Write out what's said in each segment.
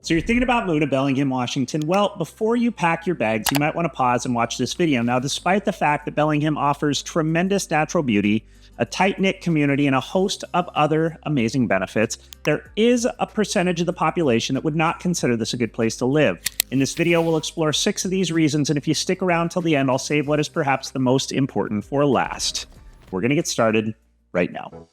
So you're thinking about moving to Bellingham, Washington. Well, before you pack your bags, you might want to pause and watch this video. Now, despite the fact that Bellingham offers tremendous natural beauty, a tight-knit community, and a host of other amazing benefits, there is a percentage of the population that would not consider this a good place to live. In this video, we'll explore 6 of these reasons, and if you stick around till the end, I'll save what is perhaps the most important for last. We're going to get started right now.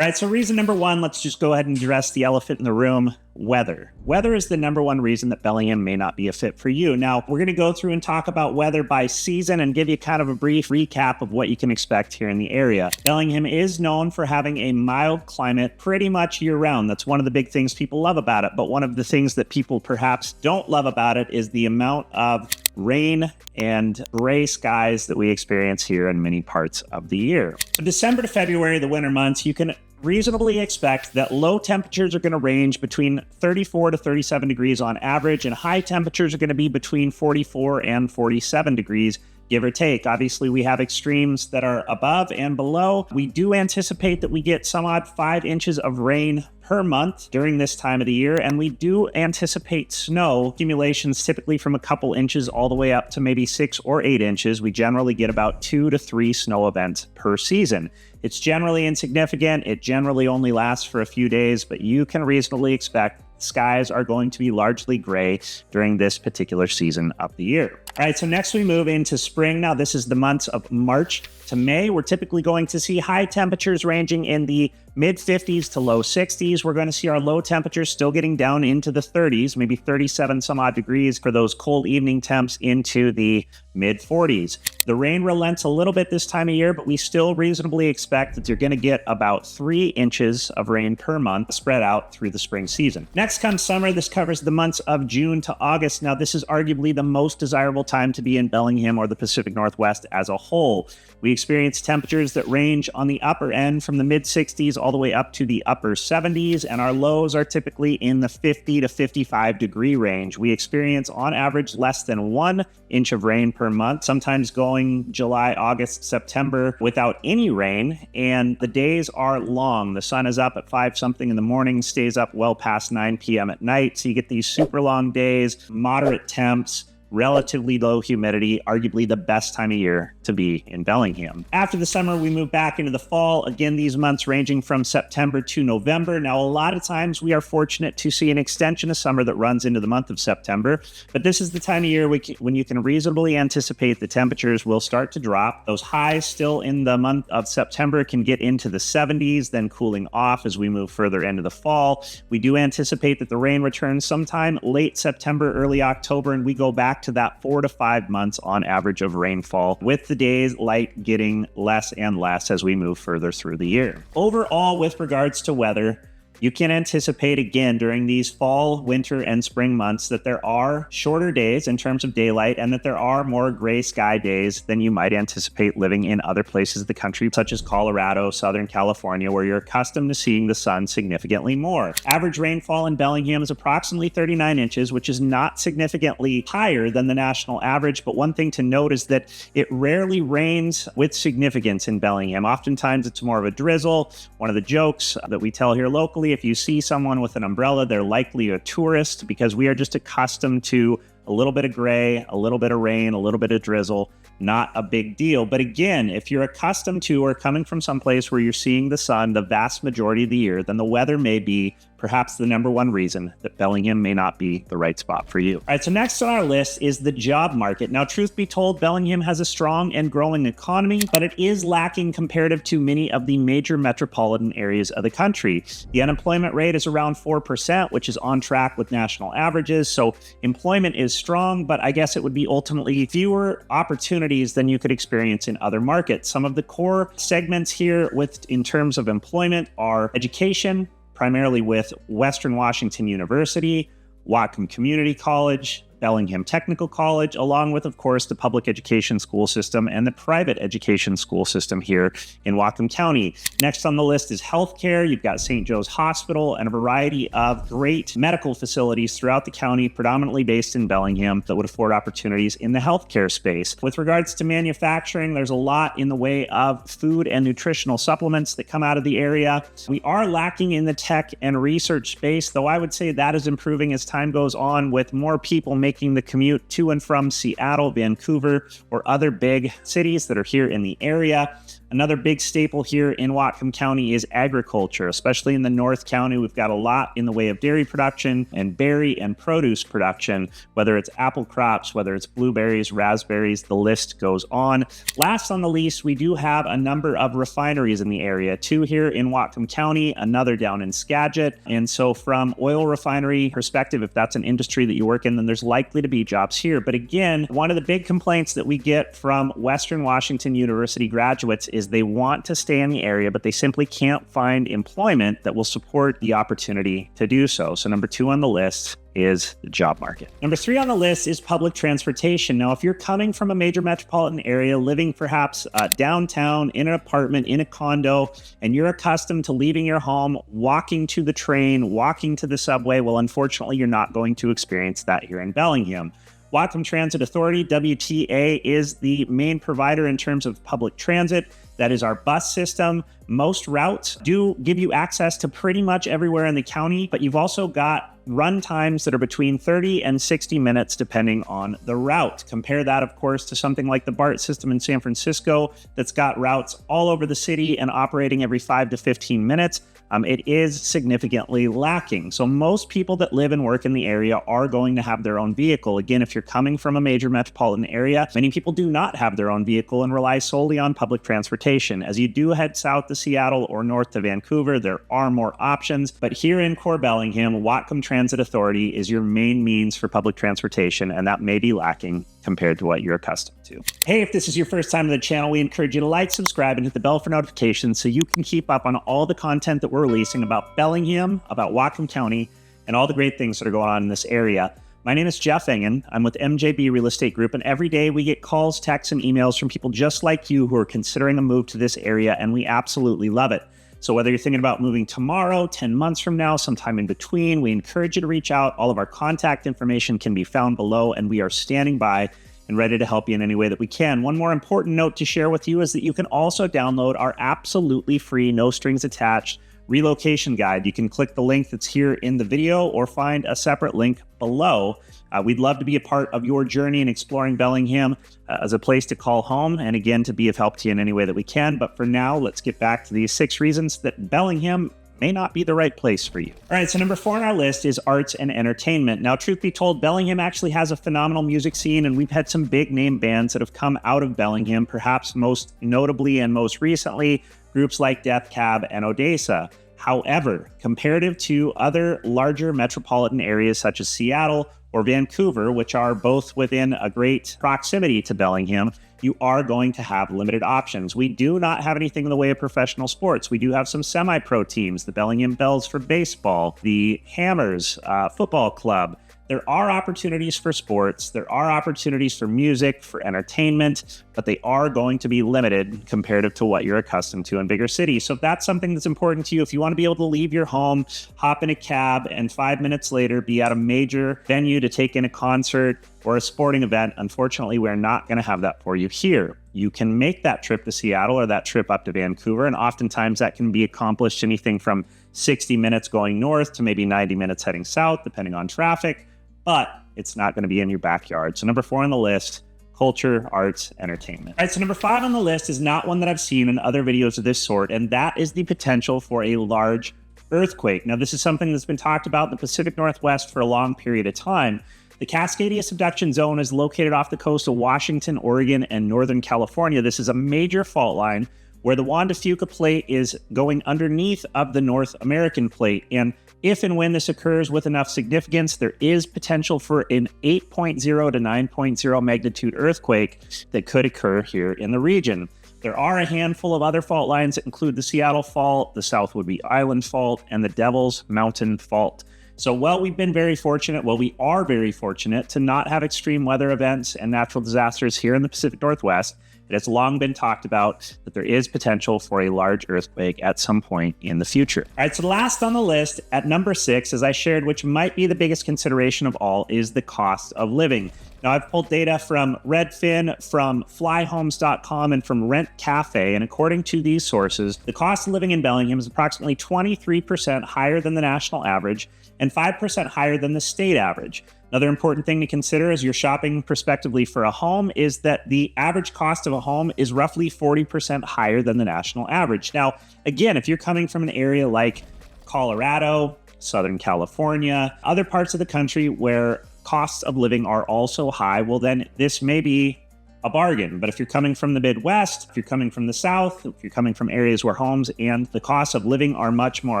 All right, so reason number 1, let's just go ahead and address the elephant in the room, weather. Weather is the number 1 reason that Bellingham may not be a fit for you. Now, we're going to go through and talk about weather by season and give you kind of a brief recap of what you can expect here in the area. Bellingham is known for having a mild climate pretty much year-round. That's one of the big things people love about it, but one of the things that people perhaps don't love about it is the amount of rain and gray skies that we experience here in many parts of the year. So December to February, the winter months, you can reasonably expect that low temperatures are going to range between 34 to 37 degrees on average, and high temperatures are going to be between 44 and 47 degrees, give or take. Obviously, we have extremes that are above and below. We do anticipate that we get some odd 5 inches of rain per month during this time of the year, and we do anticipate snow accumulations typically from a couple inches all the way up to maybe 6 or 8 inches. We generally get about 2 to 3 snow events per season. It's generally insignificant. It generally only lasts for a few days, but you can reasonably expect skies are going to be largely gray during this particular season of the year. All right, so next we move into spring. Now, this is the months of March to May. We're typically going to see high temperatures ranging in the mid 50s to low 60s. We're going to see our low temperatures still getting down into the 30s, maybe 37 some odd degrees for those cold evening temps into the mid 40s. The rain relents a little bit this time of year, but we still reasonably expect that you're going to get about 3 inches of rain per month spread out through the spring season. Next comes summer. This covers the months of June to August. Now, this is arguably the most desirable time to be in Bellingham or the Pacific Northwest as a whole. We experience temperatures that range on the upper end from the mid 60s all the way up to the upper 70s, and our lows are typically in the 50 to 55 degree range. We experience on average less than 1 inch of rain per month, sometimes going July, August, September without any rain, and the days are long. The sun is up at 5 something in the morning, stays up well past 9 p.m. at night, so you get these super long days, moderate temps, relatively low humidity, arguably the best time of year to be in Bellingham. After the summer, we move back into the fall. Again, these months ranging from September to November. Now, a lot of times we are fortunate to see an extension of summer that runs into the month of September, but this is the time of year when you can reasonably anticipate the temperatures will start to drop. Those highs still in the month of September can get into the 70s, then cooling off as we move further into the fall. We do anticipate that the rain returns sometime late September, early October, and we go back to that 4 to 5 months on average of rainfall, with the days light getting less and less as we move further through the year. Overall, with regards to weather, you can anticipate again during these fall, winter, and spring months that there are shorter days in terms of daylight and that there are more gray sky days than you might anticipate living in other places of the country, such as Colorado, Southern California, where you're accustomed to seeing the sun significantly more. Average rainfall in Bellingham is approximately 39 inches, which is not significantly higher than the national average, but one thing to note is that it rarely rains with significance in Bellingham. Oftentimes it's more of a drizzle. One of the jokes that we tell here locally, if you see someone with an umbrella, they're likely a tourist, because we are just accustomed to a little bit of gray, a little bit of rain, a little bit of drizzle, not a big deal. But again, if you're accustomed to or coming from someplace where you're seeing the sun the vast majority of the year, then the weather may be perhaps the number 1 reason that Bellingham may not be the right spot for you. All right, so next on our list is the job market. Now, truth be told, Bellingham has a strong and growing economy, but it is lacking comparative to many of the major metropolitan areas of the country. The unemployment rate is around 4%, which is on track with national averages. So employment is strong, but I guess it would be ultimately fewer opportunities than you could experience in other markets. Some of the core segments here in terms of employment are education, primarily with Western Washington University, Whatcom Community College, Bellingham Technical College, along with, of course, the public education school system and the private education school system here in Whatcom County. Next on the list is healthcare. You've got St. Joe's Hospital and a variety of great medical facilities throughout the county, predominantly based in Bellingham, that would afford opportunities in the healthcare space. With regards to manufacturing, there's a lot in the way of food and nutritional supplements that come out of the area. We are lacking in the tech and research space, though I would say that is improving as time goes on, with more people making the commute to and from Seattle, Vancouver, or other big cities that are here in the area. Another big staple here in Whatcom County is agriculture, especially in the North County. We've got a lot in the way of dairy production and berry and produce production, whether it's apple crops, whether it's blueberries, raspberries, the list goes on. Last on the list, we do have a number of refineries in the area, 2 here in Whatcom County, another down in Skagit. And so from oil refinery perspective, if that's an industry that you work in, then there's likely to be jobs here. But again, one of the big complaints that we get from Western Washington University graduates is they want to stay in the area, but they simply can't find employment that will support the opportunity to do so. So number 2 on the list is the job market. Number 3 on the list is public transportation. Now, if you're coming from a major metropolitan area, living perhaps downtown, in an apartment, in a condo, and you're accustomed to leaving your home, walking to the train, walking to the subway, well, unfortunately, you're not going to experience that here in Bellingham. Whatcom Transit Authority, WTA, is the main provider in terms of public transit. That is our bus system. Most routes do give you access to pretty much everywhere in the county, but you've also got run times that are between 30 and 60 minutes depending on the route. Compare that, of course, to something like the BART system in San Francisco that's got routes all over the city and operating every 5 to 15 minutes. It is significantly lacking. So most people that live and work in the area are going to have their own vehicle. Again, if you're coming from a major metropolitan area, many people do not have their own vehicle and rely solely on public transportation. As you do head south to Seattle or north to Vancouver, there are more options. But here in core Bellingham, Whatcom Transit Authority is your main means for public transportation, and that may be lacking compared to what you're accustomed to. Hey, if this is your first time to the channel, we encourage you to like, subscribe, and hit the bell for notifications so you can keep up on all the content that we're releasing about Bellingham, about Whatcom County, and all the great things that are going on in this area. My name is Jeff Engen. I'm with MJB Real Estate Group, and every day we get calls, texts, and emails from people just like you who are considering a move to this area, and we absolutely love it. So whether you're thinking about moving tomorrow, 10 months from now, sometime in between, we encourage you to reach out. All of our contact information can be found below, and we are standing by and ready to help you in any way that we can. One more important note to share with you is that you can also download our absolutely free, no strings attached relocation guide. You can click the link that's here in the video or find a separate link below. We'd love to be a part of your journey in exploring Bellingham as a place to call home, and again, to be of help to you in any way that we can. But for now, let's get back to these 6 reasons that Bellingham may not be the right place for you. All right, so number 4 on our list is arts and entertainment. Now, truth be told, Bellingham actually has a phenomenal music scene, and we've had some big name bands that have come out of Bellingham, perhaps most notably and most recently, groups like Death Cab and Odessa. However, comparative to other larger metropolitan areas such as Seattle or Vancouver, which are both within a great proximity to Bellingham, you are going to have limited options. We do not have anything in the way of professional sports. We do have some semi-pro teams, the Bellingham Bells for baseball, the Hammers football club. There are opportunities for sports, there are opportunities for music, for entertainment, but they are going to be limited comparative to what you're accustomed to in bigger cities. So if that's something that's important to you, if you want to be able to leave your home, hop in a cab, and 5 minutes later be at a major venue to take in a concert or a sporting event, unfortunately, we're not going to have that for you here. You can make that trip to Seattle or that trip up to Vancouver, and oftentimes that can be accomplished anything from 60 minutes going north to maybe 90 minutes heading south, depending on traffic. But it's not going to be in your backyard. So number 4 on the list, culture, arts, entertainment. All right, so number 5 on the list is not one that I've seen in other videos of this sort, and that is the potential for a large earthquake. Now, this is something that's been talked about in the Pacific Northwest for a long period of time. The Cascadia subduction zone is located off the coast of Washington, Oregon, and Northern California. This is a major fault line where the Juan de Fuca plate is going underneath of the North American plate, and if and when this occurs with enough significance, there is potential for an 8.0 to 9.0 magnitude earthquake that could occur here in the region. There are a handful of other fault lines that include the Seattle Fault, the South Whidbey Island Fault, and the Devil's Mountain Fault. So while we've been very fortunate, we are very fortunate to not have extreme weather events and natural disasters here in the Pacific Northwest. It has long been talked about that there is potential for a large earthquake at some point in the future. All right, so the last on the list at number 6, as I shared, which might be the biggest consideration of all, is the cost of living. Now, I've pulled data from Redfin, from flyhomes.com, and from Rent Cafe, and according to these sources, the cost of living in Bellingham is approximately 23% higher than the national average and 5% higher than the state average. Another important thing to consider as you're shopping prospectively for a home is that the average cost of a home is roughly 40% higher than the national average. Now, again, if you're coming from an area like Colorado, Southern California, other parts of the country where costs of living are also high, well, then this may be a bargain. But if you're coming from the Midwest, if you're coming from the South, if you're coming from areas where homes and the cost of living are much more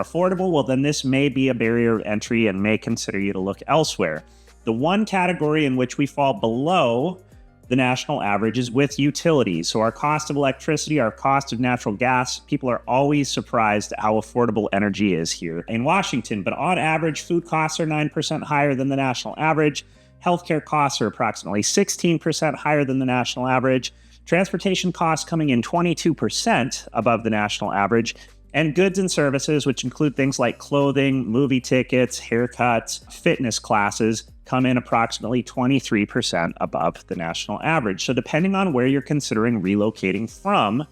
affordable, well, then this may be a barrier of entry and may consider you to look elsewhere. The one category in which we fall below the national average is with utilities. So our cost of electricity, our cost of natural gas, people are always surprised at how affordable energy is here in Washington. But on average, food costs are 9% higher than the national average. Healthcare costs are approximately 16% higher than the national average. Transportation costs coming in 22% above the national average. And goods and services, which include things like clothing, movie tickets, haircuts, fitness classes, come in approximately 23% above the national average. So depending on where you're considering relocating from,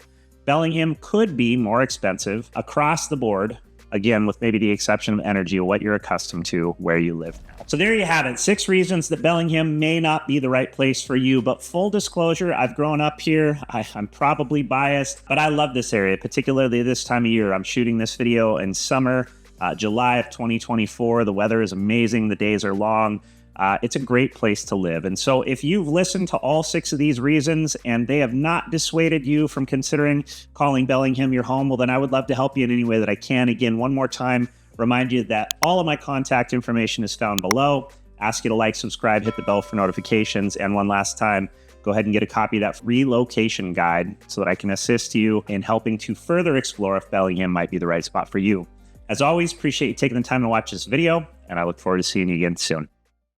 Bellingham could be more expensive across the board, again, with maybe the exception of energy or what you're accustomed to where you live now. So there you have it, 6 reasons that Bellingham may not be the right place for you. But full disclosure, I've grown up here. I'm probably biased, but I love this area, particularly this time of year. I'm shooting this video in summer, July of 2024. The weather is amazing. The days are long. It's a great place to live. And so if you've listened to all 6 of these reasons and they have not dissuaded you from considering calling Bellingham your home, well, then I would love to help you in any way that I can. Again, one more time, remind you that all of my contact information is found below. Ask you to like, subscribe, hit the bell for notifications. And one last time, go ahead and get a copy of that relocation guide so that I can assist you in helping to further explore if Bellingham might be the right spot for you. As always, appreciate you taking the time to watch this video, and I look forward to seeing you again soon.